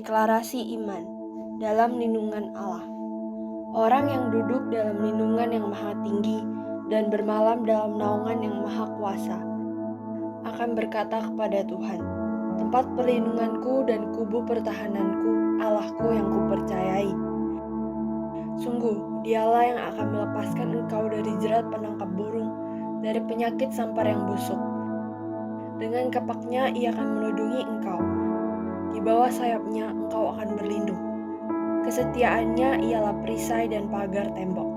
Deklarasi iman dalam lindungan Allah. Orang yang duduk dalam lindungan yang maha tinggi dan bermalam dalam naungan yang maha kuasa akan berkata kepada Tuhan, tempat perlindunganku dan kubu pertahananku, Allahku yang kupercayai. Sungguh, dialah yang akan melepaskan engkau dari jerat penangkap burung, dari penyakit sampar yang busuk. Dengan kapaknya ia akan melindungi engkau. Di bawah sayapnya engkau akan berlindung. Kesetiaannya ialah perisai dan pagar tembok.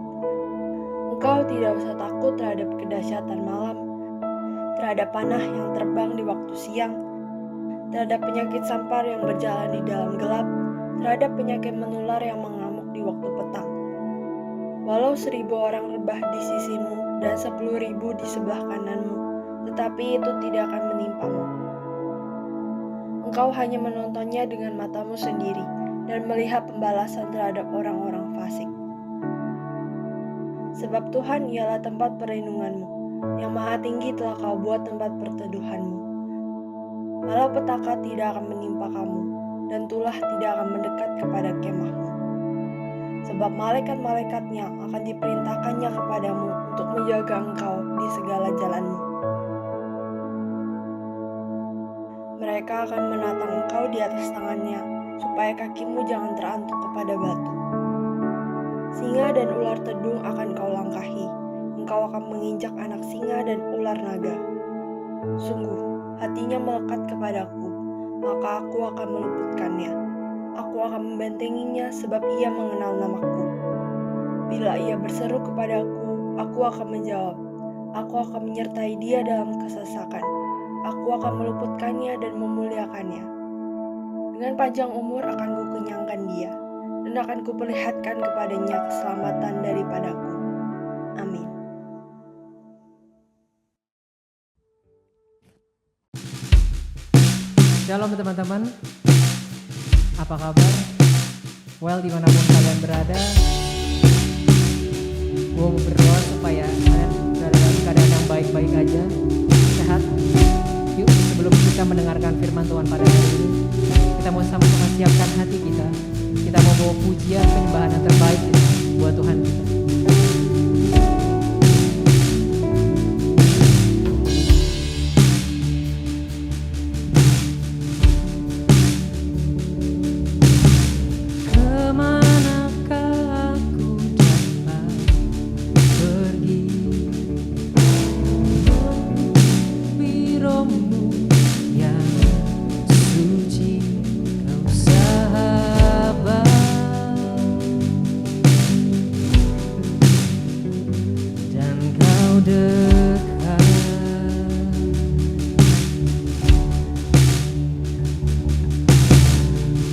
Engkau tidak usah takut terhadap kedahsyatan malam, terhadap panah yang terbang di waktu siang, terhadap penyakit sampar yang berjalan di dalam gelap, terhadap penyakit menular yang mengamuk di waktu petang. Walau 1.000 orang rebah di sisimu dan 10.000 di sebelah kananmu, tetapi itu tidak akan menimpamu. Engkau hanya menontonnya dengan matamu sendiri dan melihat pembalasan terhadap orang-orang fasik. Sebab Tuhan ialah tempat perlindunganmu, yang maha tinggi telah kau buat tempat perteduhanmu. Malah petaka tidak akan menimpa kamu, dan tulah tidak akan mendekat kepada kemahmu. Sebab malaikat-malaikatnya akan diperintahkannya kepadamu untuk menjaga engkau di segala jalanmu. Mereka akan menatang engkau di atas tangannya, supaya kakimu jangan terantuk kepada batu. Singa dan ular tedung akan kau langkahi, engkau akan menginjak anak singa dan ular naga. Sungguh, hatinya melekat kepadaku, maka aku akan meluputkannya. Aku akan membentenginya sebab ia mengenal namaku. Bila ia berseru kepadaku, aku akan menjawab. Aku akan menyertai dia dalam kesesakan. Aku akan meluputkannya dan memuliakannya. Dengan panjang umur akan kukenyangkan dia, dan akan kuperlihatkan kepadanya keselamatan daripadaku. Amin. Shalom teman-teman, apa kabar? Well, dimanapun kalian berada, gue mau berdoa supaya kalian berada dalam keadaan yang baik-baik aja, sehat. Yuk, sebelum kita mendengarkan firman Tuhan pada hari ini, kita mau sama-sama siapkan hati kita. Kita mau bawa pujian penyembahan yang terbaik kita buat Tuhan kita.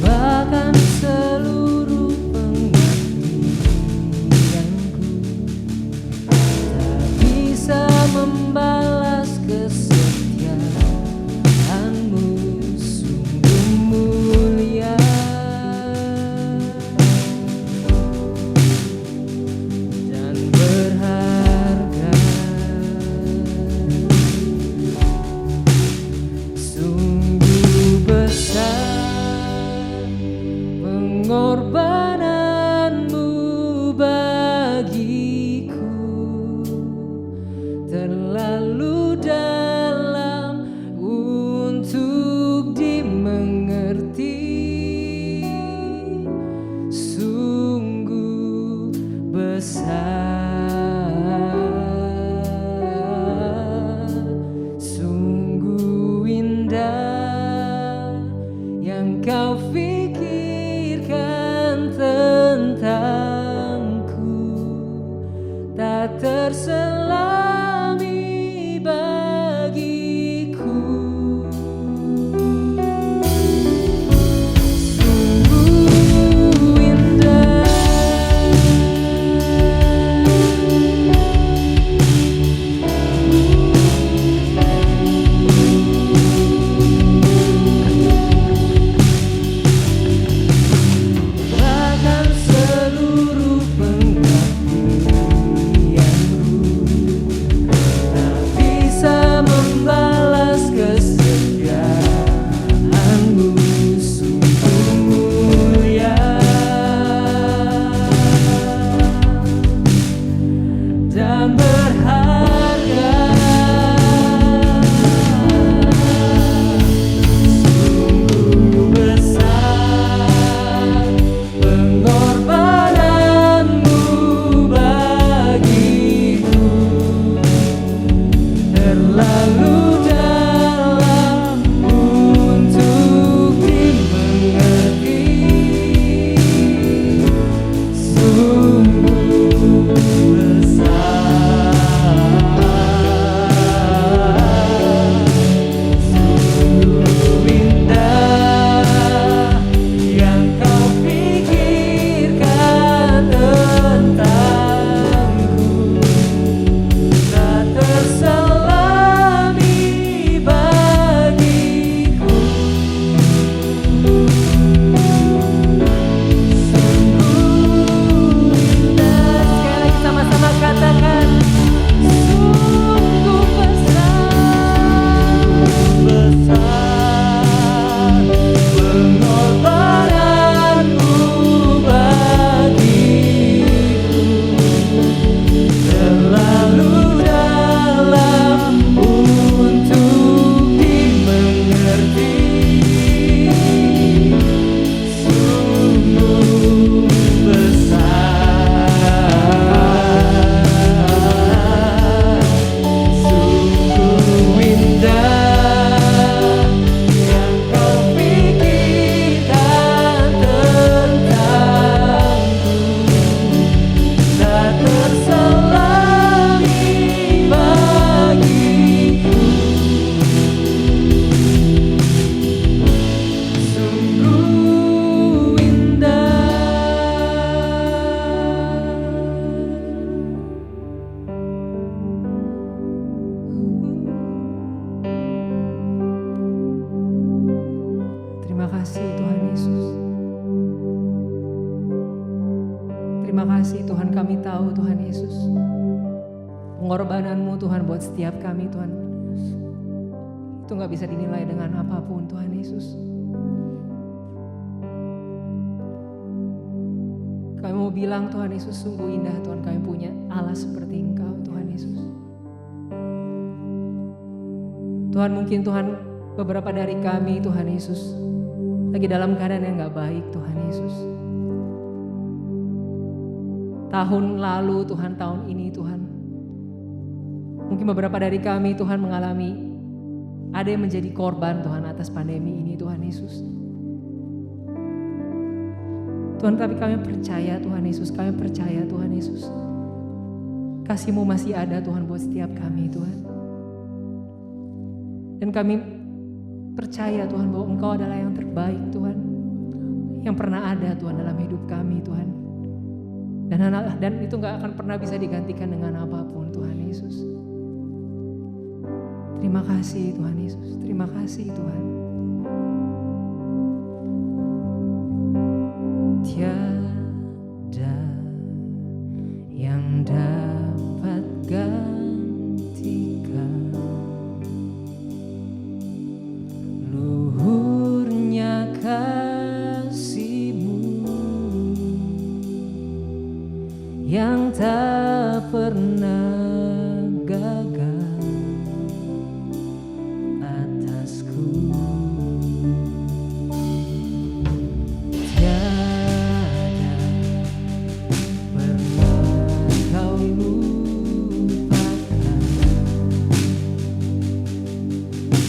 Bahkan seluruh pengabdianku Terima kasih Tuhan, kami tahu Tuhan Yesus, pengorbanan-Mu Tuhan buat setiap kami Tuhan Yesus, itu gak bisa dinilai dengan apapun Tuhan Yesus. Kami mau bilang Tuhan Yesus, sungguh indah Tuhan kami punya Allah seperti Engkau Tuhan Yesus. Tuhan, mungkin Tuhan beberapa dari kami Tuhan Yesus lagi dalam keadaan yang gak baik Tuhan Yesus. Tahun lalu Tuhan, tahun ini Tuhan, mungkin beberapa dari kami Tuhan mengalami, ada yang menjadi korban Tuhan atas pandemi ini Tuhan Yesus. Tuhan, tapi kami percaya Tuhan Yesus, kami percaya Tuhan Yesus, kasih-Mu masih ada Tuhan buat setiap kami Tuhan. Dan kami percaya Tuhan bahwa Engkau adalah yang terbaik Tuhan, yang pernah ada Tuhan dalam hidup kami Tuhan. Dan itu gak akan pernah bisa digantikan dengan apapun Tuhan Yesus. Terima kasih Tuhan Yesus, terima kasih Tuhan. Tiada yang dapat gantikan luhurnya kasih-Mu yang tak pernah gagal atasku. Tiada pernah Kau lupakan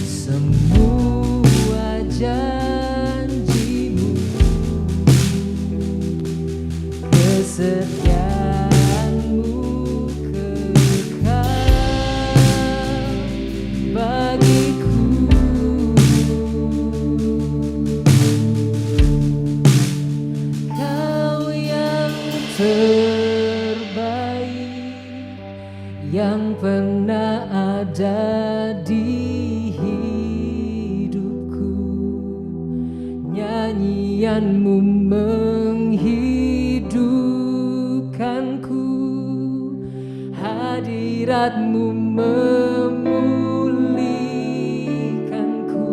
semua janji-Mu, kesetiaan-Mu kekal bagiku. Kau yang terbaik yang pernah ada di hidupku. Nyanyian-Mu menghidupkanku, hadirat-Mu memulihkanku.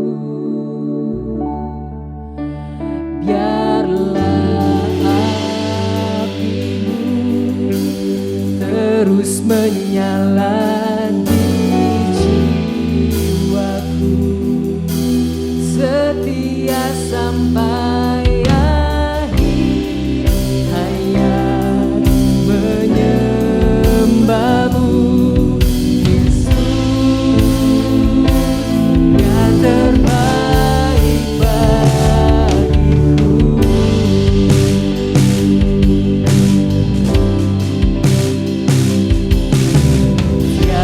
Biarlah api-Mu terus menyala di jiwaku, setia sampai akhir hayat menyembah-Mu. Yesus yang terbaik bagiku. Tiada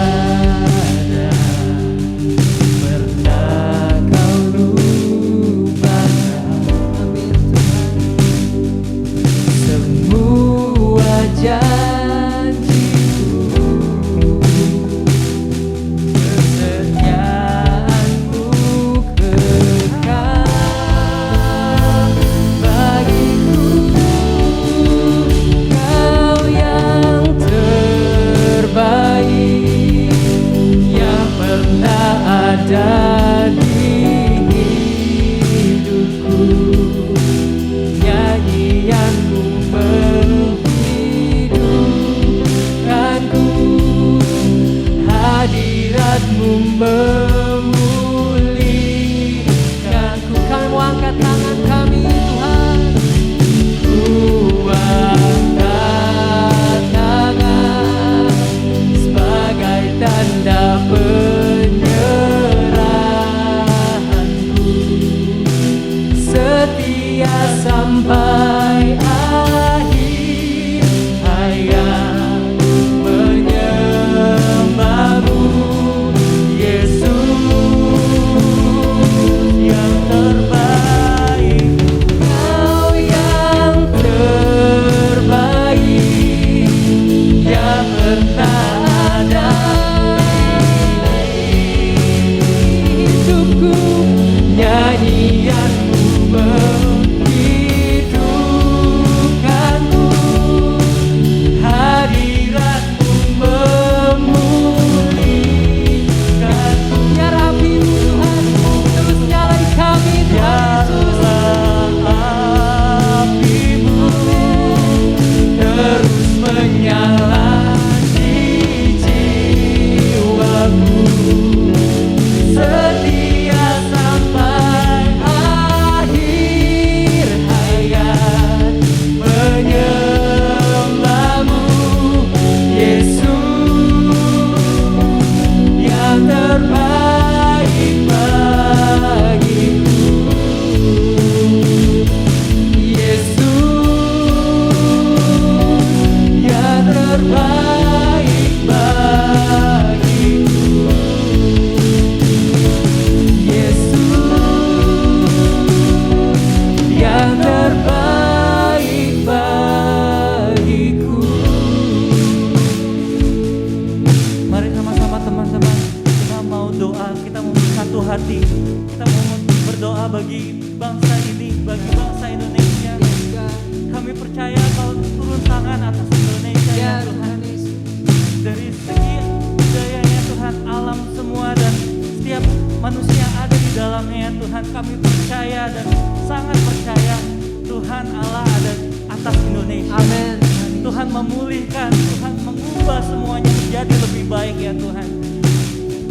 memulihkan, Tuhan mengubah semuanya menjadi lebih baik ya Tuhan.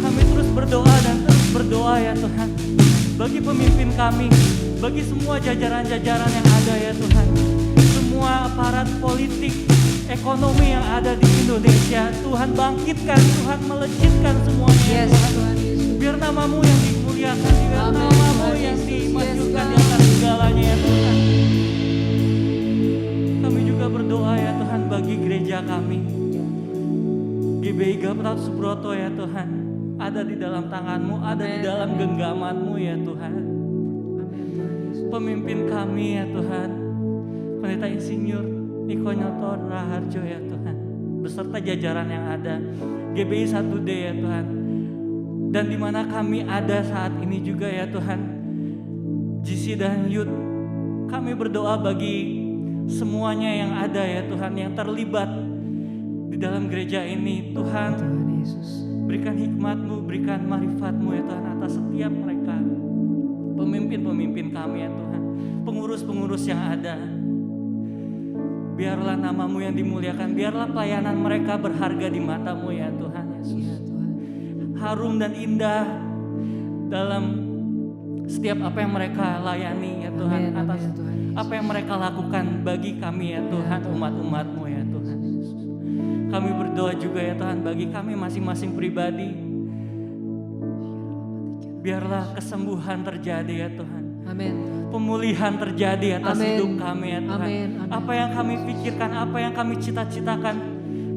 Kami terus berdoa dan terus berdoa ya Tuhan, bagi pemimpin kami, bagi semua jajaran-jajaran yang ada ya Tuhan, semua aparat politik, ekonomi yang ada di Indonesia. Tuhan bangkitkan, Tuhan melejitkan semuanya ya Tuhan. Biar namamu yang dimuliakan, biar namamu yang dimajukan di atas segalanya ya Tuhan. Kami juga berdoa ya Tuhan bagi gereja kami, GBI Gaprot Subroto ya Tuhan, ada di dalam tangan-Mu, ada di dalam genggaman-Mu ya Tuhan. Pemimpin kami ya Tuhan, Pendeta Insinyur Niko Nyoto Raharjo ya Tuhan, beserta jajaran yang ada, GBI 1D ya Tuhan, dan di mana kami ada saat ini juga ya Tuhan, GC dan Youth. Kami berdoa bagi semuanya yang ada ya Tuhan, yang terlibat di dalam gereja ini. Tuhan, berikan hikmat-Mu, berikan marifat-Mu ya Tuhan atas setiap mereka, pemimpin-pemimpin kami ya Tuhan, pengurus-pengurus yang ada. Biarlah namamu yang dimuliakan, biarlah pelayanan mereka berharga di mata-Mu ya Tuhan Yesus. Harum dan indah dalam setiap apa yang mereka layani ya Tuhan, atas apa yang mereka lakukan bagi kami ya Tuhan, umat-umat-Mu ya Tuhan Yesus. Kami berdoa juga ya Tuhan bagi kami masing-masing pribadi, biarlah kesembuhan terjadi ya Tuhan. Amin. Pemulihan terjadi atas hidup kami ya Tuhan. Amin. Apa yang kami pikirkan, apa yang kami cita-citakan,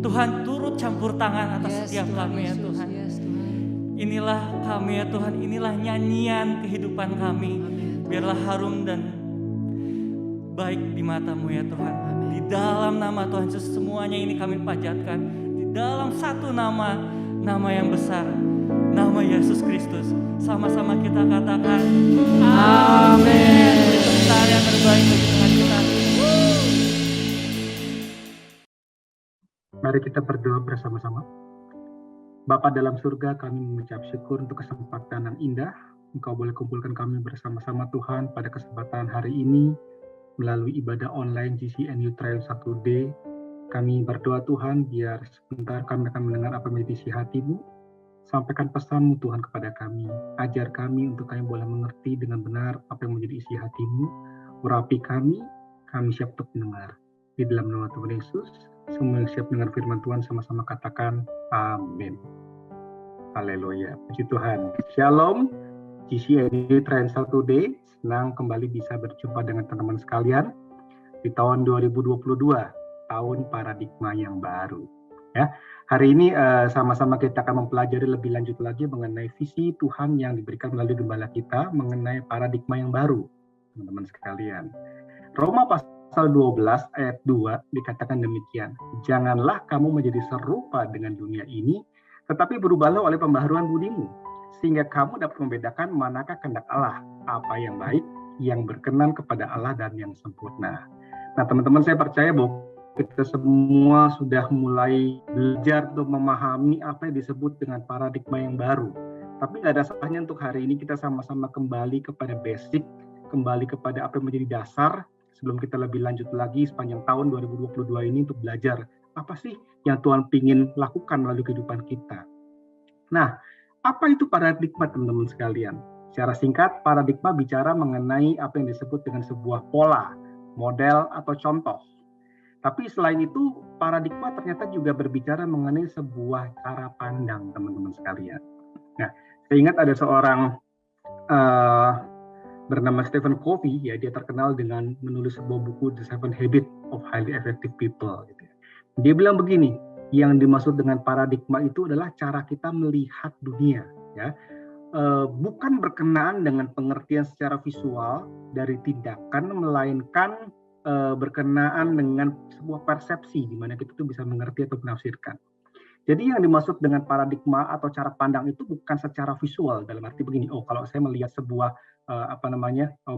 Tuhan turut campur tangan atas setiap kami ya Tuhan. Inilah kami ya Tuhan, inilah nyanyian kehidupan kami. Biarlah harum dan baik di mata-Mu ya Tuhan. Di dalam nama Tuhan Yesus semuanya ini kami panjatkan. Di dalam satu nama, nama yang besar, nama Yesus Kristus. Sama-sama kita katakan amin. Tepuk yang terbaik bagi Tuhan kita. Mari kita berdoa bersama-sama. Bapa dalam surga, kami mengucap syukur untuk kesempatan yang indah. Engkau boleh kumpulkan kami bersama-sama Tuhan pada kesempatan hari ini melalui ibadah online GCNU Trial 1D. Kami berdoa Tuhan, biar sebentar kami akan mendengar apa yang menjadi isi hati-Mu. Sampaikan pesan-Mu Tuhan kepada kami. Ajar kami untuk kami boleh mengerti dengan benar apa yang menjadi isi hati-Mu. Urapi kami siap untuk mendengar. Di dalam nama Tuhan Yesus, semua yang siap mendengar firman Tuhan sama-sama katakan amin. Haleluya, puji Tuhan. Shalom, GCNU Trial 1D. Senang kembali bisa berjumpa dengan teman-teman sekalian di tahun 2022, tahun paradigma yang baru. Ya, hari ini sama-sama kita akan mempelajari lebih lanjut lagi mengenai visi Tuhan yang diberikan melalui gembala kita mengenai paradigma yang baru, teman-teman sekalian. Roma pasal 12 ayat 2 dikatakan demikian, janganlah kamu menjadi serupa dengan dunia ini, tetapi berubahlah oleh pembaharuan budimu, sehingga kamu dapat membedakan manakah kehendak Allah, apa yang baik, yang berkenan kepada Allah dan yang sempurna. Nah teman-teman, saya percaya bahwa kita semua sudah mulai belajar untuk memahami apa yang disebut dengan paradigma yang baru. Tapi nggak ada salahnya untuk hari ini kita sama-sama kembali kepada basic, kembali kepada apa yang menjadi dasar, sebelum kita lebih lanjut lagi sepanjang tahun 2022 ini untuk belajar apa sih yang Tuhan ingin lakukan melalui kehidupan kita. Nah, apa itu paradigma teman-teman sekalian? Secara singkat, paradigma bicara mengenai apa yang disebut dengan sebuah pola, model, atau contoh. Tapi selain itu, paradigma ternyata juga berbicara mengenai sebuah cara pandang teman-teman sekalian. Nah, saya ingat ada seorang bernama Stephen Covey, ya dia terkenal dengan menulis sebuah buku The 7 Habits of Highly Effective People. Gitu ya. Dia bilang begini, yang dimaksud dengan paradigma itu adalah cara kita melihat dunia, ya. Bukan berkenaan dengan pengertian secara visual dari tindakan, melainkan berkenaan dengan sebuah persepsi di mana kita tuh bisa mengerti atau menafsirkan. Jadi yang dimaksud dengan paradigma atau cara pandang itu bukan secara visual, dalam arti begini, oh kalau saya melihat sebuah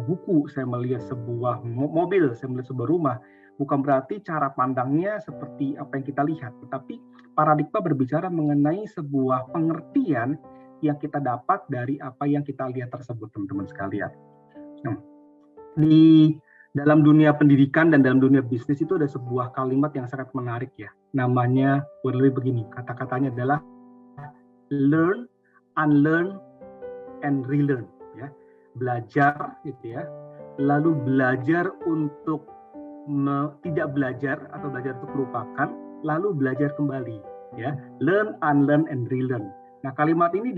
buku, saya melihat sebuah mobil, saya melihat sebuah rumah, bukan berarti cara pandangnya seperti apa yang kita lihat, tetapi paradigma berbicara mengenai sebuah pengertian yang kita dapat dari apa yang kita lihat tersebut, teman-teman sekalian. Di Dalam dunia pendidikan dan dalam dunia bisnis itu ada sebuah kalimat yang sangat menarik ya. Namanya lebih begini, kata-katanya adalah learn, unlearn, and relearn ya. Belajar gitu ya. Lalu belajar untuk tidak belajar atau belajar untuk melupakan, lalu belajar kembali ya. Learn, unlearn, and relearn. Nah, kalimat ini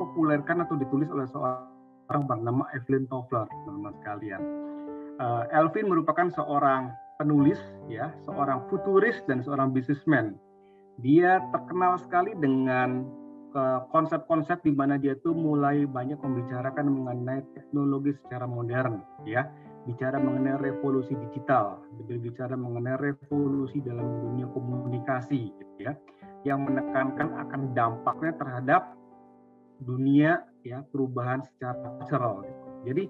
populerkan atau ditulis oleh seorang bernama Evelyn Toffler, teman-teman sekalian. Elvin merupakan seorang penulis, ya, seorang futuris dan seorang businessman. Dia terkenal sekali dengan konsep-konsep di mana dia tuh mulai banyak membicarakan mengenai teknologi secara modern, ya, bicara mengenai revolusi digital, berbicara mengenai revolusi dalam dunia komunikasi, gitu ya, yang menekankan akan dampaknya terhadap dunia, ya, perubahan secara cultural. Gitu. Jadi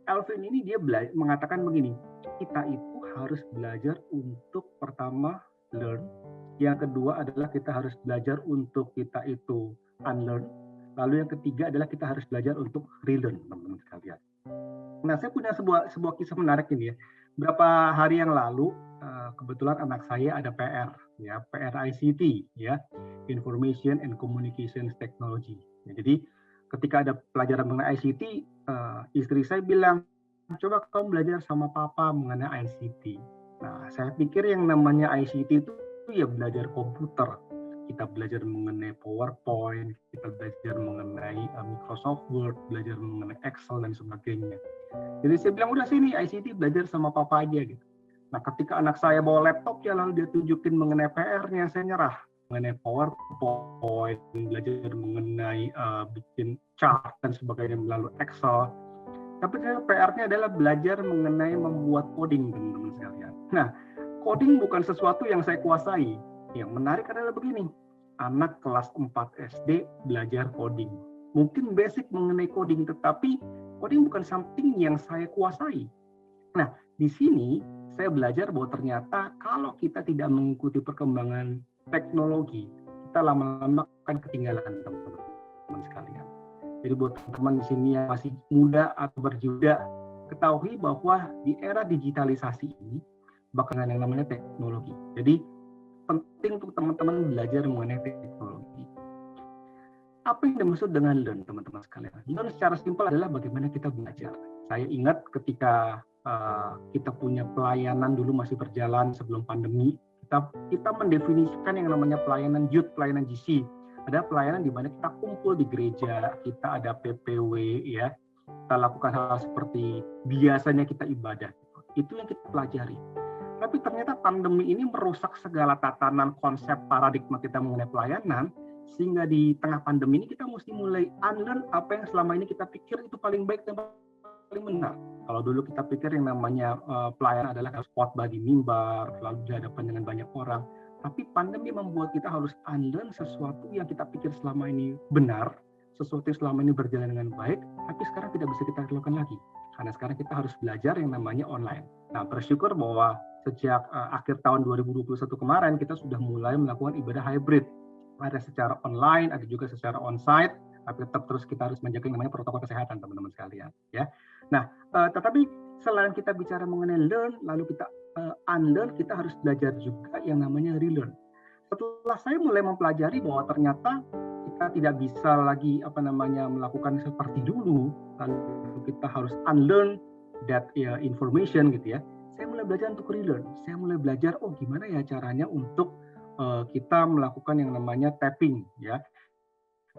Elvin ini dia mengatakan begini, kita itu harus belajar untuk pertama learn, yang kedua adalah kita harus belajar untuk kita itu unlearn, lalu yang ketiga adalah kita harus belajar untuk relearn, teman-teman sekalian. Nah, saya punya sebuah kisah menarik ini ya. Beberapa hari yang lalu kebetulan anak saya ada PR, ya, PR ICT, ya, Information and Communications Technology. Ya, jadi ketika ada pelajaran mengenai ICT, istri saya bilang, coba kamu belajar sama papa mengenai ICT. Nah, saya pikir yang namanya ICT itu ya belajar komputer. Kita belajar mengenai PowerPoint, kita belajar mengenai Microsoft Word, belajar mengenai Excel dan sebagainya. Jadi saya bilang, udah sini ICT belajar sama papa aja gitu. Nah, ketika anak saya bawa laptop ya lalu dia tunjukin mengenai PR-nya, saya nyerah. Mengenai PowerPoint, belajar mengenai bikin chart dan sebagainya melalui Excel. Tapi PR-nya adalah belajar mengenai membuat coding, teman-teman sekalian. Nah, coding bukan sesuatu yang saya kuasai. Yang menarik adalah begini, anak kelas 4 SD belajar coding. Mungkin basic mengenai coding, tetapi coding bukan something yang saya kuasai. Nah, di sini saya belajar bahwa ternyata kalau kita tidak mengikuti perkembangan teknologi, kita lama-lama akan ketinggalan, teman-teman sekalian. Jadi buat teman-teman di sini yang masih muda atau berjuda, ketahui bahwa di era digitalisasi ini bakalan yang namanya teknologi. Jadi penting untuk teman-teman belajar mengenai teknologi. Apa yang dimaksud dengan learn, teman-teman sekalian? Learn secara simpel adalah bagaimana kita belajar. Saya ingat ketika kita punya pelayanan dulu masih berjalan sebelum pandemi, kita mendefinisikan yang namanya pelayanan youth, pelayanan GC. Ada pelayanan di mana kita kumpul di gereja, kita ada PPW, ya, kita lakukan hal seperti biasanya kita ibadah. Itu yang kita pelajari. Tapi ternyata pandemi ini merusak segala tatanan konsep paradigma kita mengenai pelayanan, sehingga di tengah pandemi ini kita mesti mulai unlearn apa yang selama ini kita pikir itu paling baik dan paling benar. Kalau dulu kita pikir yang namanya pelayanan adalah harus khotbah di mimbar, lalu dihadapan dengan banyak orang. Tapi pandemi membuat kita harus unlearn sesuatu yang kita pikir selama ini benar, sesuatu yang selama ini berjalan dengan baik, tapi sekarang tidak bisa kita lakukan lagi. Karena sekarang kita harus belajar yang namanya online. Nah, bersyukur bahwa sejak akhir tahun 2021 kemarin kita sudah mulai melakukan ibadah hybrid. Ada secara online, ada juga secara onsite, tapi tetap terus kita harus menjaga yang namanya protokol kesehatan, teman-teman sekalian, ya. Nah, tetapi selain kita bicara mengenai learn, lalu kita unlearn, kita harus belajar juga yang namanya relearn. Setelah saya mulai mempelajari bahwa ternyata kita tidak bisa lagi melakukan seperti dulu, lalu kita harus unlearn that information gitu ya. Saya mulai belajar untuk relearn. Saya mulai belajar gimana ya caranya untuk kita melakukan yang namanya tapping, ya.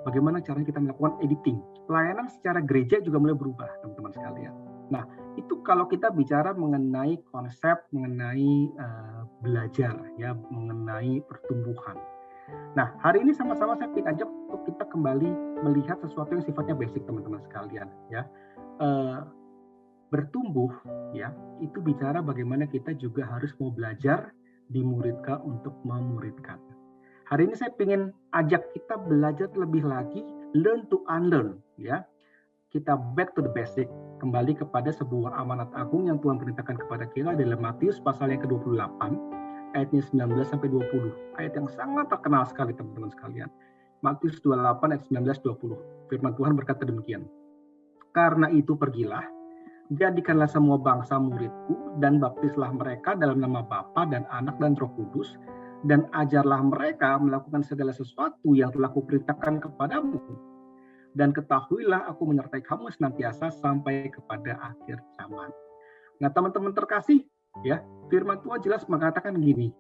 Bagaimana caranya kita melakukan editing. Pelayanan secara gereja juga mulai berubah, teman-teman sekalian. Nah, itu kalau kita bicara mengenai konsep, mengenai belajar, ya, mengenai pertumbuhan. Nah, hari ini sama-sama saya ingin ajak untuk kita kembali melihat sesuatu yang sifatnya basic, teman-teman sekalian, ya. Bertumbuh, ya, itu bicara bagaimana kita juga harus mau belajar, dimuridkan untuk memuridkan. Hari ini saya ingin ajak kita belajar lebih lagi, learn to unlearn, ya. Kita back to the basic, kembali kepada sebuah amanat agung yang Tuhan perintahkan kepada kita dalam Matius pasal yang ke-28, ayatnya 19 sampai 20. Ayat yang sangat terkenal sekali, teman-teman sekalian. Matius 28 ayat 19-20. Firman Tuhan berkata demikian. Karena itu pergilah, Jadikanlah semua bangsa muridku dan baptislah mereka dalam nama Bapa dan Anak dan Roh Kudus, dan ajarlah mereka melakukan segala sesuatu yang telah kuperintahkan kepadamu. Dan ketahuilah aku menyertai kamu senantiasa sampai kepada akhir zaman. Nah, teman-teman terkasih, ya, firman Tuhan jelas mengatakan gini,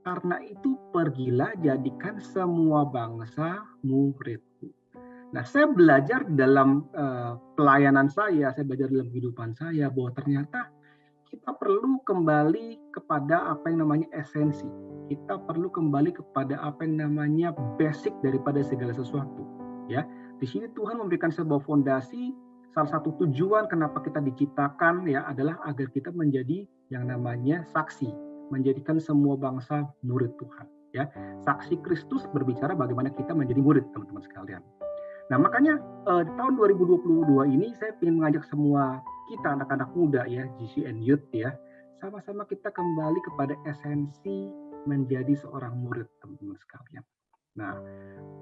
karena itu pergilah jadikan semua bangsa muridku. Nah, saya belajar dalam pelayanan saya belajar dalam kehidupan saya bahwa ternyata kita perlu kembali kepada apa yang namanya esensi. Kita perlu kembali kepada apa yang namanya basic daripada segala sesuatu. Ya, di sini Tuhan memberikan sebuah fondasi. Salah satu tujuan kenapa kita diciptakan ya adalah agar kita menjadi yang namanya saksi, menjadikan semua bangsa murid Tuhan. Ya, saksi Kristus berbicara bagaimana kita menjadi murid, teman-teman sekalian. Nah, makanya tahun 2022 ini saya ingin mengajak semua kita anak-anak muda ya, GCN Youth ya, sama-sama kita kembali kepada esensi menjadi seorang murid, teman-teman sekalian. Nah,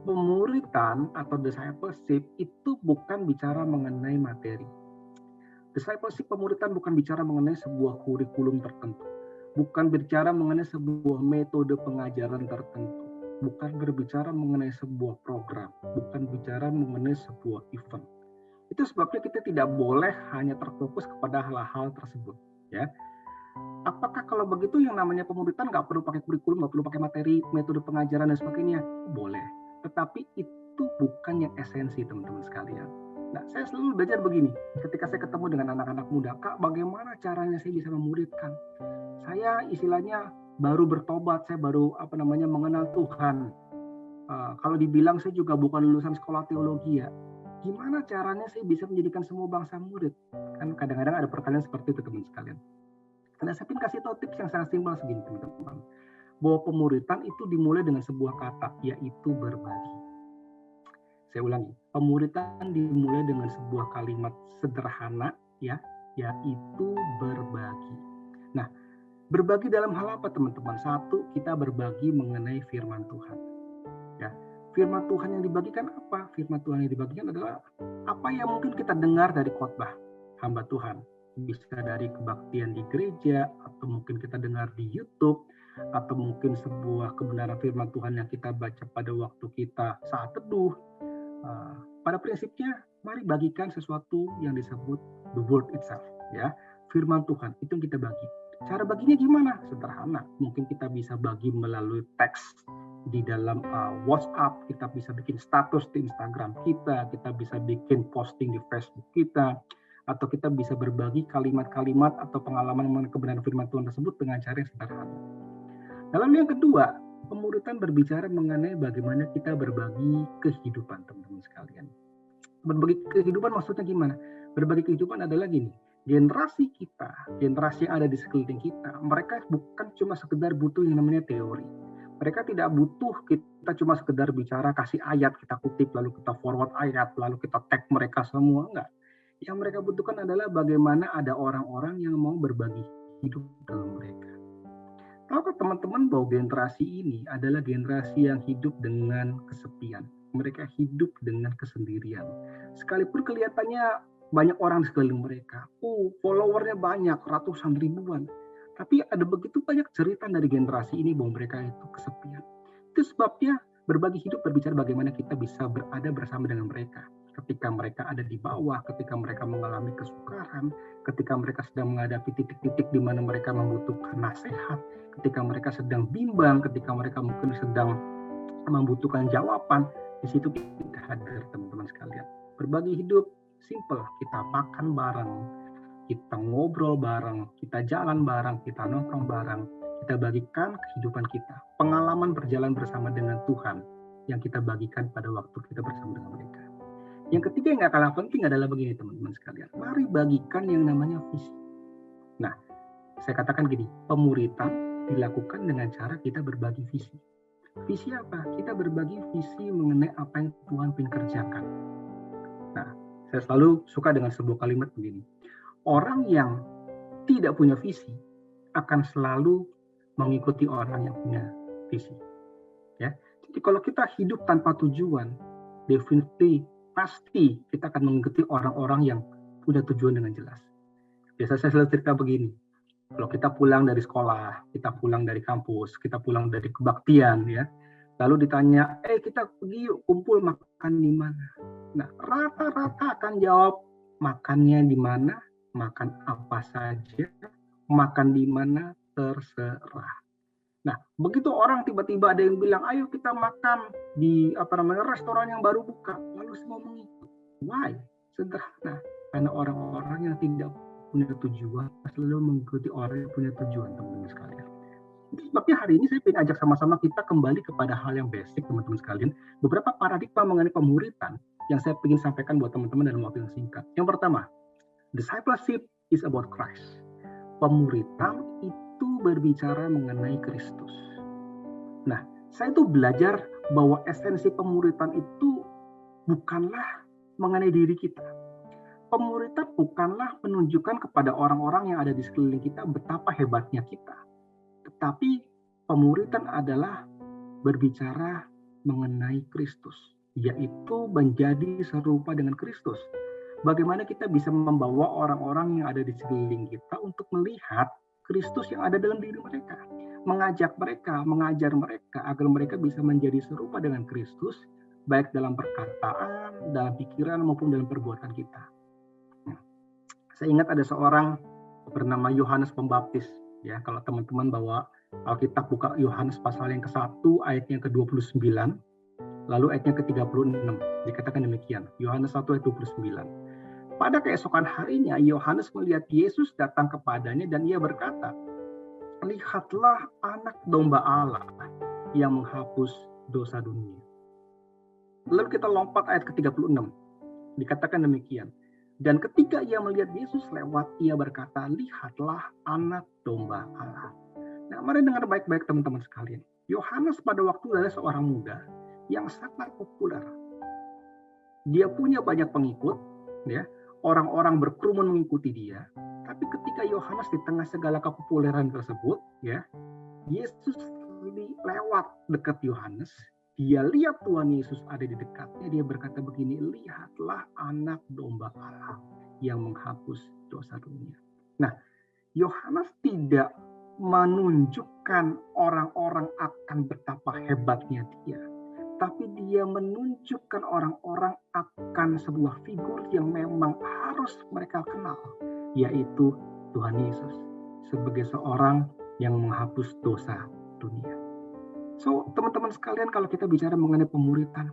pemuridan atau discipleship itu bukan bicara mengenai materi. Discipleship pemuridan bukan bicara mengenai sebuah kurikulum tertentu, bukan bicara mengenai sebuah metode pengajaran tertentu, bukan berbicara mengenai sebuah program, bukan bicara mengenai sebuah event. Itu sebabnya kita tidak boleh hanya terfokus kepada hal-hal tersebut. Ya, apakah kalau begitu yang namanya pemuridan nggak perlu pakai kurikulum, nggak perlu pakai materi, metode pengajaran dan sebagainya? Boleh. Tetapi itu bukan yang esensi, teman-teman sekalian. Nah, saya selalu belajar begini. Ketika saya ketemu dengan anak-anak muda, Kak, bagaimana caranya saya bisa memuridkan? Saya istilahnya baru bertobat, saya baru mengenal Tuhan. Kalau dibilang saya juga bukan lulusan sekolah teologi ya. Gimana caranya saya bisa menjadikan semua bangsa murid? Kan kadang-kadang ada pertanyaan seperti itu, teman sekalian. Karena saya ingin kasih tahu tips yang sangat simpel segini, teman-teman. Bahwa pemuridan itu dimulai dengan sebuah kata, yaitu berbagi. Saya ulangi, pemuridan dimulai dengan sebuah kalimat sederhana, ya, yaitu berbagi. Nah, berbagi dalam hal apa, teman-teman? Satu, kita berbagi mengenai firman Tuhan. Ya, firman Tuhan yang dibagikan apa? Firman Tuhan yang dibagikan adalah apa yang mungkin kita dengar dari khotbah hamba Tuhan. Bisa dari kebaktian di gereja, atau mungkin kita dengar di YouTube, atau mungkin sebuah kebenaran firman Tuhan yang kita baca pada waktu kita saat teduh. Pada prinsipnya, mari bagikan sesuatu yang disebut the word itself. Ya, firman Tuhan itu yang kita bagi. Cara baginya gimana? Sederhana. Mungkin kita bisa bagi melalui teks di dalam WhatsApp, kita bisa bikin status di Instagram kita bisa bikin posting di Facebook kita, atau kita bisa berbagi kalimat-kalimat atau pengalaman mengenai kebenaran firman Tuhan tersebut dengan cara yang sederhana. Lalu yang kedua, pemuridan berbicara mengenai bagaimana kita berbagi kehidupan, teman-teman sekalian. Berbagi kehidupan maksudnya gimana? Berbagi kehidupan adalah gini. Generasi kita, generasi yang ada di sekeliling kita, mereka bukan cuma sekedar butuh yang namanya teori. Mereka tidak butuh kita cuma sekedar bicara, kasih ayat, kita kutip, lalu kita forward ayat, lalu kita tag mereka semua. Enggak. Yang mereka butuhkan adalah bagaimana ada orang-orang yang mau berbagi hidup dalam mereka. Tahukah teman-teman bahwa generasi ini adalah generasi yang hidup dengan kesepian. Mereka hidup dengan kesendirian. Sekalipun kelihatannya banyak orang di sekeliling mereka. Followernya banyak, ratusan ribuan. Tapi ada begitu banyak cerita dari generasi ini bahwa mereka itu kesepian. Itu sebabnya berbagi hidup berbicara bagaimana kita bisa berada bersama dengan mereka. Ketika mereka ada di bawah, ketika mereka mengalami kesukaran, ketika mereka sedang menghadapi titik-titik di mana mereka membutuhkan nasihat, ketika mereka sedang bimbang, ketika mereka mungkin sedang membutuhkan jawaban, di situ kita hadir, teman-teman sekalian. Berbagi hidup simple, kita makan bareng, kita ngobrol bareng, kita jalan bareng, kita nongkrong bareng, kita bagikan kehidupan kita, pengalaman berjalan bersama dengan Tuhan yang kita bagikan pada waktu kita bersama dengan mereka. Yang ketiga yang gak kalah penting adalah begini, teman-teman sekalian, mari bagikan yang namanya visi. Nah, saya katakan gini, pemuridan dilakukan dengan cara kita berbagi visi. Visi apa? Kita berbagi visi mengenai apa yang Tuhan ingin kerjakan. Nah, saya selalu suka dengan sebuah kalimat begini. Orang yang tidak punya visi akan selalu mengikuti orang yang punya visi. Ya. Jadi kalau kita hidup tanpa tujuan, definitely pasti kita akan mengikuti orang-orang yang punya tujuan dengan jelas. Biasa saya selalu cerita begini, kalau kita pulang dari sekolah, kita pulang dari kampus, kita pulang dari kebaktian ya, lalu ditanya, kita pergi yuk kumpul makan di mana? Nah, rata-rata akan jawab makannya di mana, makan apa saja, makan di mana terserah. Nah, begitu orang tiba-tiba ada yang bilang, ayo kita makan di restoran yang baru buka, lalu semua mengikut. Why? Sederhana, karena orang-orang yang tidak punya tujuan selalu mengikuti orang yang punya tujuan, teman-teman sekalian. Sebabnya hari ini saya ingin ajak sama-sama kita kembali kepada hal yang basic, teman-teman sekalian. Beberapa paradigma mengenai pemuritan yang saya ingin sampaikan buat teman-teman dalam waktu yang singkat. Yang pertama, discipleship is about Christ. Pemuritan itu berbicara mengenai Kristus. Nah, saya tuh belajar bahwa esensi pemuritan itu bukanlah mengenai diri kita. Pemuritan bukanlah menunjukkan kepada orang-orang yang ada di sekeliling kita betapa hebatnya kita. Tetapi pemuritan adalah berbicara mengenai Kristus, yaitu menjadi serupa dengan Kristus. Bagaimana kita bisa membawa orang-orang yang ada di sekeliling kita untuk melihat Kristus yang ada dalam diri mereka. Mengajak mereka, mengajar mereka agar mereka bisa menjadi serupa dengan Kristus, baik dalam perkataan, dalam pikiran, maupun dalam perbuatan kita. Saya ingat ada seorang bernama Yohanes Pembaptis. Ya, kalau teman-teman bawa Alkitab buka Yohanes pasal yang ke-1 ayatnya ke-29, lalu ayatnya ke-36. Dikatakan demikian, Yohanes 1 ayat 29. Pada keesokan harinya, Yohanes melihat Yesus datang kepadanya dan ia berkata, lihatlah anak domba Allah yang menghapus dosa dunia. Lalu kita lompat ayat ke-36. Dikatakan demikian. Dan ketika ia melihat Yesus lewat, ia berkata, lihatlah anak domba Allah. Nah, mari dengar baik-baik teman-teman sekalian. Yohanes pada waktu adalah seorang muda yang sangat populer. Dia punya banyak pengikut, ya. Orang-orang berkerumun mengikuti dia. Tapi ketika Yohanes di tengah segala kepopuleran tersebut, ya, Yesus lewat dekat Yohanes. Dia lihat Tuhan Yesus ada di dekatnya. Dia berkata begini, lihatlah anak domba Allah yang menghapus dosa dunia. Nah, Yohanes tidak menunjukkan orang-orang akan betapa hebatnya dia. Tapi dia menunjukkan orang-orang akan sebuah figur yang memang harus mereka kenal. Yaitu Tuhan Yesus. Sebagai seorang yang menghapus dosa dunia. So, teman-teman sekalian, kalau kita bicara mengenai pemuritan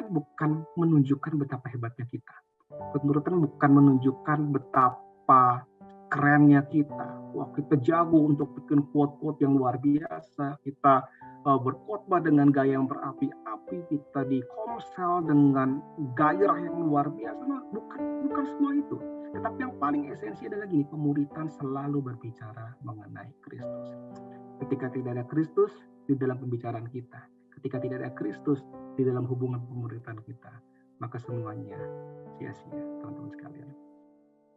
bukan menunjukkan betapa hebatnya kita. Pemuritan bukan menunjukkan betapa kerennya kita. Wah, kita jago untuk bikin quote-quote yang luar biasa. Kita berkhotbah dengan gaya yang berapi-api. Kita di komsel dengan gairah yang luar biasa. Nah, bukan semua itu. Tetapi yang paling esensi adalah gini, pemuritan selalu berbicara mengenai Kristus. Ketika tidak ada Kristus di dalam pembicaraan kita, ketika tidak ada Kristus di dalam hubungan pemuritan kita, maka semuanya sia-sia, teman-teman sekalian.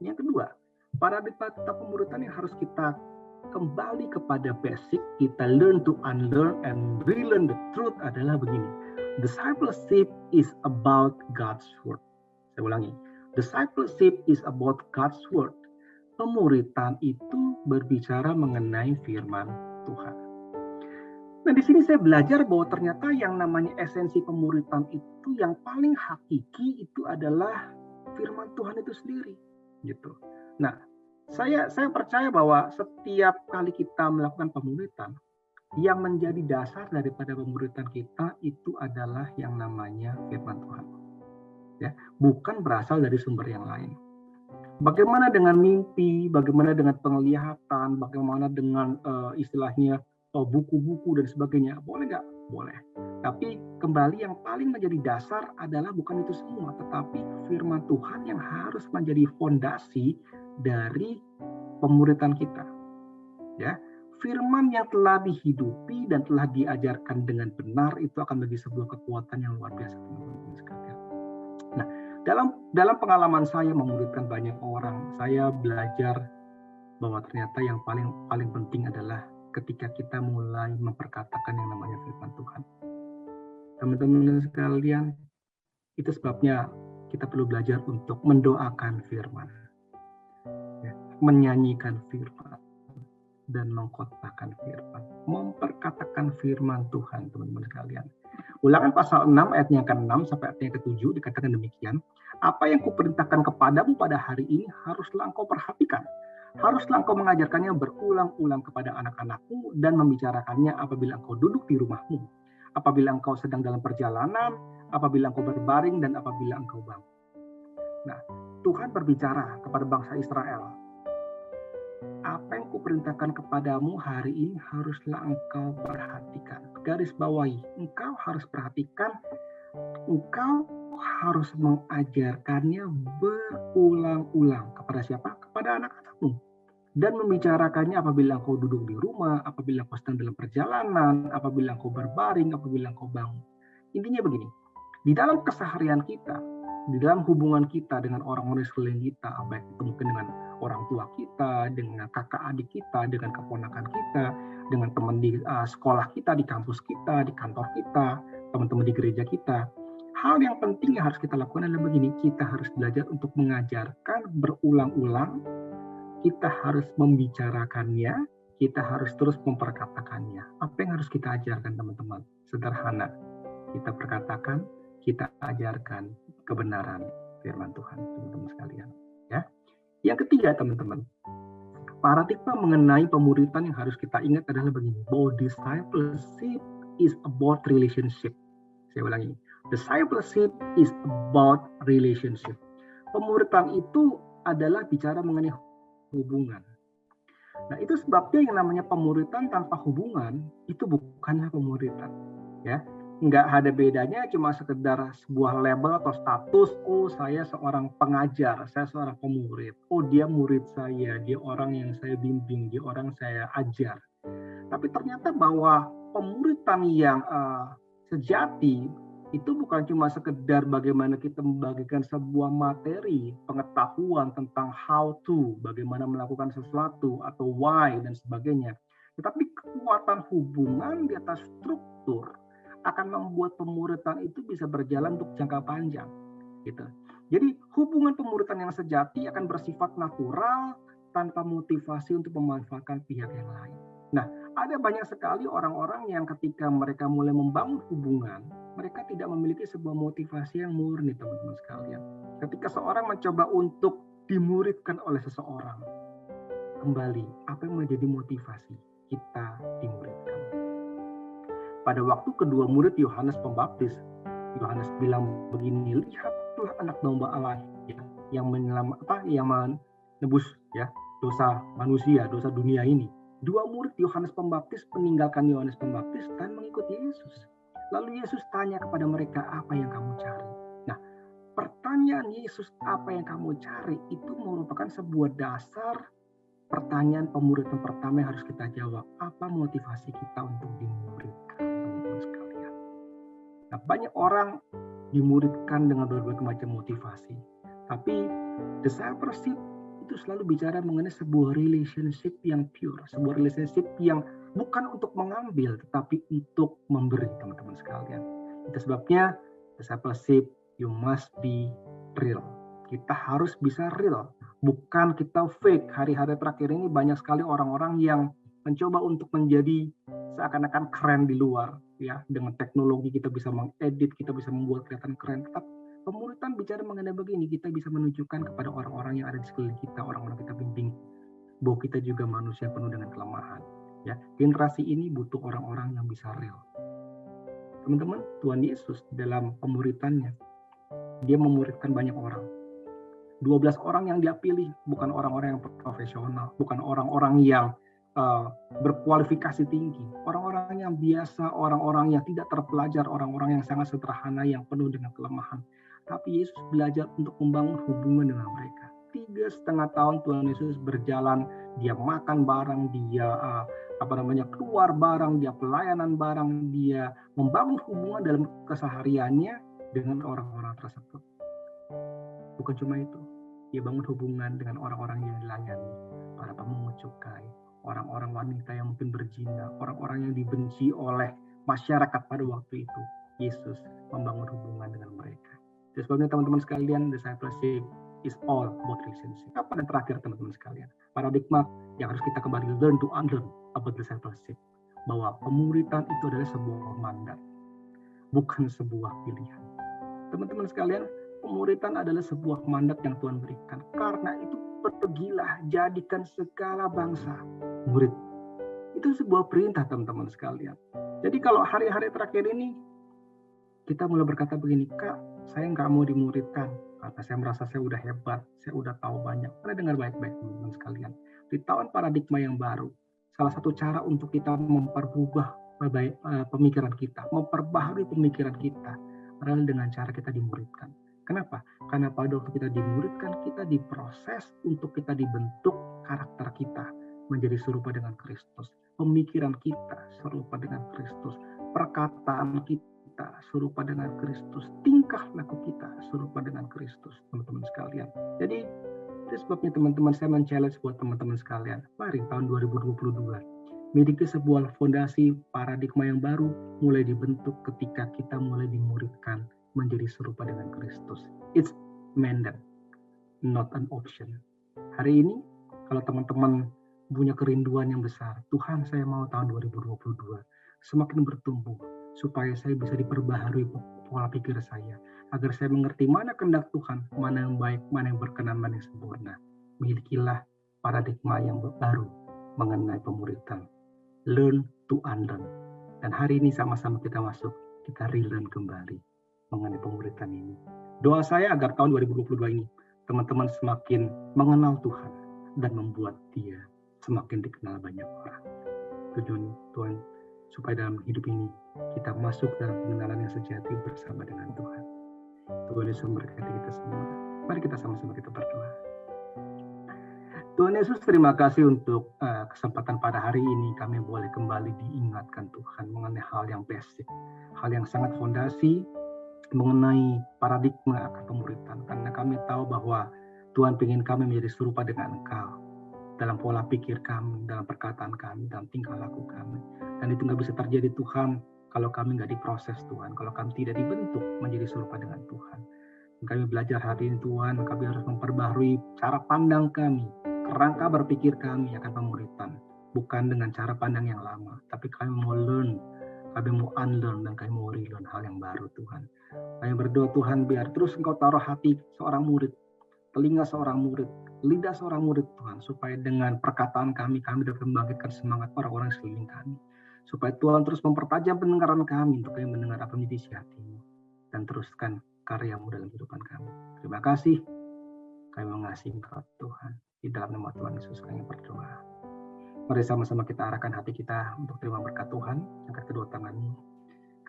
Yang kedua, paradigma pemuritan yang harus kita kembali kepada basic, kita learn to unlearn and relearn the truth adalah begini. Discipleship is about God's word. Saya ulangi. Discipleship is about God's word. Pemuritan itu berbicara mengenai firman Tuhan. Nah, di sini saya belajar bahwa ternyata yang namanya esensi pemuritan itu yang paling hakiki itu adalah firman Tuhan itu sendiri, gitu. Nah, saya percaya bahwa setiap kali kita melakukan pemuritan, yang menjadi dasar daripada pemuritan kita itu adalah yang namanya firman Tuhan. Ya, bukan berasal dari sumber yang lain. Bagaimana dengan mimpi, bagaimana dengan penglihatan, bagaimana dengan istilahnya buku-buku dan sebagainya, boleh nggak? Boleh. Tapi kembali yang paling menjadi dasar adalah bukan itu semua, tetapi firman Tuhan yang harus menjadi fondasi dari pemuritan kita. Ya, firman yang telah dihidupi dan telah diajarkan dengan benar itu akan menjadi sebuah kekuatan yang luar biasa, teman-teman sekalian. Nah, dalam pengalaman saya memuridkan banyak orang, saya belajar bahwa ternyata yang paling penting adalah ketika kita mulai memperkatakan yang namanya firman Tuhan. Teman-teman sekalian, itu sebabnya kita perlu belajar untuk mendoakan firman. Ya, menyanyikan firman dan mengkhotbahkan firman, memperkatakan firman Tuhan, teman-teman sekalian. Ulangan pasal 6 ayat yang ke-6 sampai ayat yang ke-7 dikatakan demikian, apa yang kuperintahkan kepadamu pada hari ini haruslah engkau perhatikan. Haruslah engkau mengajarkannya berulang-ulang kepada anak-anakmu dan membicarakannya apabila engkau duduk di rumahmu, apabila engkau sedang dalam perjalanan, apabila engkau berbaring, dan apabila engkau bangun. Nah, Tuhan berbicara kepada bangsa Israel. Apa yang kuperintahkan kepadamu hari ini haruslah engkau perhatikan. Garis bawahi, engkau harus perhatikan, engkau harus mengajarkannya berulang-ulang. Kepada siapa? Kepada anak-anakmu. Dan membicarakannya apabila engkau duduk di rumah, apabila engkau sedang dalam perjalanan, apabila engkau berbaring, apabila engkau bangun. Intinya begini, di dalam keseharian kita, di dalam hubungan kita dengan orang-orang sekeliling kita, baik itu mungkin dengan orang tua kita, dengan kakak adik kita, dengan keponakan kita, dengan teman di sekolah kita, di kampus kita, di kantor kita, teman-teman di gereja kita. Hal yang penting yang harus kita lakukan adalah begini, kita harus belajar untuk mengajarkan berulang-ulang, kita harus membicarakannya, kita harus terus memperkatakannya. Apa yang harus kita ajarkan, teman-teman? Sederhana, kita perkatakan, kita ajarkan kebenaran firman Tuhan, teman-teman sekalian. Ya. Yang ketiga, teman-teman, paradigma mengenai pemuritan yang harus kita ingat adalah begini, bahwa discipleship is about relationship. Saya ulangi, discipleship is about relationship. Pemuritan itu adalah bicara mengenai hubungan. Nah, itu sebabnya yang namanya pemuritan tanpa hubungan itu bukanlah pemuritan. Ya. Nggak ada bedanya cuma sekedar sebuah label atau status, oh saya seorang pengajar, saya seorang pemurid, oh dia murid saya, dia orang yang saya bimbing, dia orang saya ajar. Tapi ternyata bahwa pemuritan yang sejati itu bukan cuma sekedar bagaimana kita membagikan sebuah materi, pengetahuan tentang how to, bagaimana melakukan sesuatu atau why dan sebagainya. Tetapi kekuatan hubungan di atas struktur akan membuat pemuritan itu bisa berjalan untuk jangka panjang, gitu. Jadi hubungan pemuritan yang sejati akan bersifat natural tanpa motivasi untuk memanfaatkan pihak yang lain. Nah, ada banyak sekali orang-orang yang ketika mereka mulai membangun hubungan, mereka tidak memiliki sebuah motivasi yang murni, teman-teman sekalian. Ketika seorang mencoba untuk dimuridkan oleh seseorang, kembali, apa yang menjadi motivasi kita dimuridkan? Pada waktu kedua murid Yohanes Pembaptis, Yohanes bilang begini, lihatlah anak domba Allah yang menebus dosa manusia, dosa dunia ini. Dua murid Yohanes Pembaptis meninggalkan Yohanes Pembaptis dan mengikuti Yesus. Lalu Yesus tanya kepada mereka, apa yang kamu cari? Nah, pertanyaan Yesus, apa yang kamu cari, itu merupakan sebuah dasar pertanyaan pemuridan pertama yang harus kita jawab. Apa motivasi kita untuk dimuridkan, teman-teman sekalian? Nah, banyak orang dimuridkan dengan berbagai macam motivasi. Tapi discipleship itu selalu bicara mengenai sebuah relationship yang pure, sebuah relationship yang bukan untuk mengambil, tetapi untuk memberi, teman-teman sekalian. Itu sebabnya discipleship, you must be real. Kita harus bisa real, bukan kita fake. Hari-hari terakhir ini banyak sekali orang-orang yang mencoba untuk menjadi seakan-akan keren di luar, ya. Dengan teknologi kita bisa mengedit, kita bisa membuat kelihatan keren. Tetap pemuritan bicara mengenai begini, kita bisa menunjukkan kepada orang-orang yang ada di sekeliling kita, orang-orang kita bimbing, bahwa kita juga manusia penuh dengan kelemahan. Ya, generasi ini butuh orang-orang yang bisa real. Teman-teman, Tuhan Yesus dalam pemuritannya, dia memuridkan banyak orang. 12 orang yang dia pilih bukan orang-orang yang profesional, bukan orang-orang yang berkualifikasi tinggi, orang-orang yang biasa, orang-orang yang tidak terpelajar, orang-orang yang sangat sederhana, yang penuh dengan kelemahan. Tapi Yesus belajar untuk membangun hubungan dengan mereka. 3,5 tahun Tuhan Yesus berjalan, dia makan bareng, dia keluar bareng, dia pelayanan bareng, dia membangun hubungan dalam kesehariannya dengan orang-orang tersebut. Bukan cuma itu, dia bangun hubungan dengan orang-orang yang dilayani, para pemungut cukai, orang-orang wanita yang mungkin berzina, orang-orang yang dibenci oleh masyarakat pada waktu itu. Yesus membangun hubungan dengan mereka. Sebabnya teman-teman sekalian, discipleship is all about relationship. Apa yang terakhir teman-teman sekalian? Paradigma yang harus kita kembali learn to unlearn about discipleship. Bahwa pemuritan itu adalah sebuah mandat, bukan sebuah pilihan. Teman-teman sekalian, pemuritan adalah sebuah mandat yang Tuhan berikan. Karena itu pergilah, jadikan segala bangsa murid. Itu sebuah perintah teman-teman sekalian. Jadi kalau hari-hari terakhir ini, kita mulai berkata begini, Kak, saya nggak mau dimuridkan. Karena saya merasa saya udah hebat, saya udah tahu banyak. Pernah dengar baik-baik teman-teman sekalian. Di tahun paradigma yang baru, salah satu cara untuk kita memperubah pemikiran kita, memperbaharui pemikiran kita adalah dengan cara kita dimuridkan. Kenapa? Karena pada waktu kita dimuridkan, kita diproses untuk kita dibentuk karakter kita menjadi serupa dengan Kristus. Pemikiran kita serupa dengan Kristus. Perkataan kita serupa dengan Kristus. Tingkah laku kita serupa dengan Kristus, teman-teman sekalian. Jadi, itu sebabnya teman-teman saya men-challenge buat teman-teman sekalian. Mari tahun 2022 miliki sebuah fondasi paradigma yang baru mulai dibentuk ketika kita mulai dimuridkan menjadi serupa dengan Kristus. It's mandate, not an option. Hari ini kalau teman-teman punya kerinduan yang besar, Tuhan saya mau tahun 2022 semakin bertumbuh supaya saya bisa diperbaharui pola pikir saya agar saya mengerti mana kehendak Tuhan, mana yang baik, mana yang berkenan, mana yang sempurna. Milikilah paradigma yang baru mengenai pemuritan. Learn to unlearn. Dan hari ini sama-sama kita masuk, kita relearn kembali mengenai pemuritan ini. Doa saya agar tahun 2022 ini teman-teman semakin mengenal Tuhan dan membuat Dia semakin dikenal banyak orang. Tujuan Tuhan supaya dalam hidup ini kita masuk dalam pengenalan yang sejati bersama dengan Tuhan. Tuhan Yesus memberkati kita semua. Mari kita sama-sama kita berdoa. Tuhan Yesus, terima kasih untuk kesempatan pada hari ini kami boleh kembali diingatkan Tuhan mengenai hal yang basic, hal yang sangat fondasi mengenai paradigma akan pemuritan. Karena kami tahu bahwa Tuhan ingin kami menjadi serupa dengan Engkau dalam pola pikir kami, dalam perkataan kami, dalam tingkah laku kami. Dan itu nggak bisa terjadi Tuhan kalau kami nggak diproses Tuhan, kalau kami tidak dibentuk menjadi serupa dengan Tuhan. Dan kami belajar hari ini Tuhan, kami harus memperbaharui cara pandang kami, kerangka berpikir kami akan pemuritan. Bukan dengan cara pandang yang lama, tapi kami mau learn, kami mau unlearn, dan kami mau relearn hal yang baru Tuhan. Kami berdoa Tuhan, biar terus Engkau taruh hati seorang murid, telinga seorang murid, lidah seorang murid Tuhan, supaya dengan perkataan kami dapat membangkitkan semangat orang-orang sekeliling kami. Supaya Tuhan terus mempertajam pendengaran kami untuk kami mendengar apa yang menjadi isi hati-Mu. Dan teruskan karya-Mu dalam kehidupan kami. Terima kasih. Kami mengasihi Engkau Tuhan. Di dalam nama Tuhan Yesus kami berdoa. Mari sama-sama kita arahkan hati kita untuk terima berkat Tuhan. Angkat kedua tanganmu.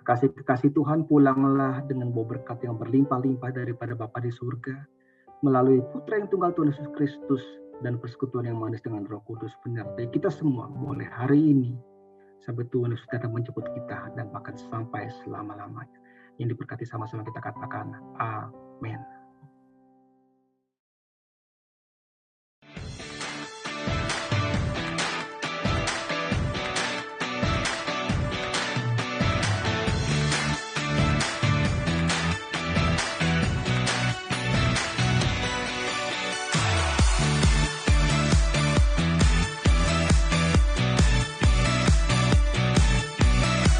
Kekasih-kekasih Tuhan, pulanglah dengan bawa berkat yang berlimpah-limpah daripada Bapa di surga. Melalui Putra yang tunggal Tuhan Yesus Kristus dan persekutuan yang manis dengan Roh Kudus menyertai kita semua mulai hari ini sampai Tuhan Yesus datang menjemput kita dan bahkan sampai selama-lamanya. Yang diberkati sama-sama kita katakan amin.